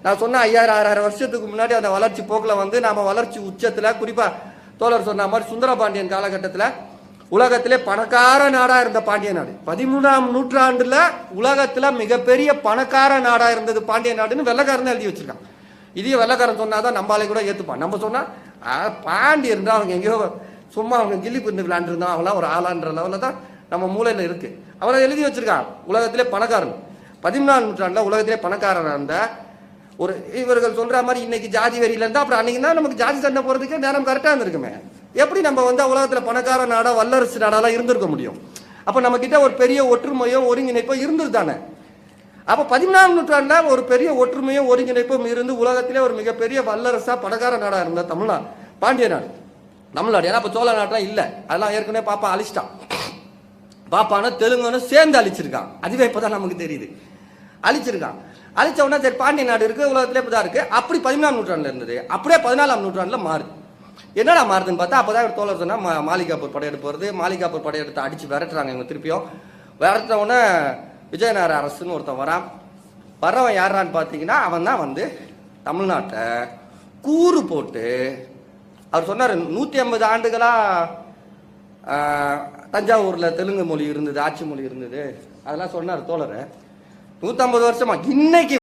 நான் சொன்ன 5000-6000 வருஷத்துக்கு முன்னாடி அந்த வளர்ச்சி போக்கில் வந்து நாம வளர்ச்சி உச்சத்தில் குறிப்பா தோழர் சொன்ன மாதிரி சுந்தரபாண்டியன் காலகட்டத்தில் உலகத்திலே பணக்கார நாடா இருந்த பாண்டிய நாடு. 13ஆம் நூற்றாண்டுல உலகத்துல மிகப்பெரிய பணக்கார நாடா இருந்தது பாண்டிய நாடுன்னு வெள்ளக்காரன் எழுதி வச்சிருக்கான். இதையும் வெள்ளக்காரன் சொன்னாதான் நம்மளால கூட ஏத்துப்பான். நம்ம சொன்னா பாண்டி இருந்தா அவங்க எங்கேயோ சும்மா அவங்க கில்லி பிரிந்து விளையாண்டுருந்தான் அவங்களாம் ஒரு ஆளான்ற லெவலில் தான் நம்ம மூலையில இருக்கு. அவரை எழுதி வச்சிருக்கான் உலகத்திலே பணக்காரன். 14ஆம் நூற்றாண்டுல உலகத்திலே பணக்காரன் இருந்த ஒரு இவர்கள் சொல்ற மாதிரி இன்னைக்கு ஜாதி வெறியில இருந்தா அப்புறம் அன்னைக்கு தான் நமக்கு ஜாதி சண்டை போறதுக்கே நேரம் கரெக்டா இருந்திருக்குமே. எப்படி நம்ம வந்து உலகத்துல பணக்கார நாடா வல்லரசு நாடாலாம் இருந்திருக்க முடியும்? அப்ப நம்ம கிட்ட ஒரு பெரிய ஒற்றுமையோ ஒருங்கிணைப்போ இருந்திருந்தானே. அப்ப 14ஆம் நூற்றாண்டுல ஒரு பெரிய ஒற்றுமையும் ஒருங்கிணைப்பும் இருந்து உலகத்திலே ஒரு மிகப்பெரிய வல்லரசா பணக்கார நாடா இருந்த தமிழ்நாடு பாண்டிய நாடு தமிழ்நாடு. ஏன்னா அப்ப சோழ நாட்டெல்லாம் இல்ல, அதெல்லாம் ஏற்கனவே பாப்பா அழிச்சிட்டான். பாப்பான தெலுங்குன்னு சேர்ந்து அழிச்சிருக்கான். அதுவே இப்பதான் நமக்கு தெரியுது. அழிச்சிருக்கான். அழிச்ச உடனே சரி பாண்டிய நாடு இருக்கு உலகத்திலே இப்பதான் இருக்கு. அப்படி 14ஆம் நூற்றாண்டுல இருந்தது. அப்படியே 14ஆம் நூற்றாண்டுல மாறுது. என்னடா மாறுதுன்னு பார்த்தா அப்பதான் தோழர் சொன்னா மாளிகாப்பூர் படையெடுப்பு வருது. மாளிகாப்பூர் படையெடுத்து அடிச்சு விரட்டுறாங்க இவங்க. திருப்பியும் விரட்டின உடனே விஜயநகர அரசுன்னு ஒருத்தன் வரான். வர்றவன் யாரான்னு பார்த்தீங்கன்னா அவன் தான் வந்து தமிழ்நாட்டை கூறு போட்டு அவர் சொன்னார் 150 ஆண்டுகளா தஞ்சாவூர்ல தெலுங்கு மொழி இருந்தது, ஆட்சி மொழி இருந்தது, அதெல்லாம் சொன்னார் தோழர். 150 வருஷமா இன்னைக்கு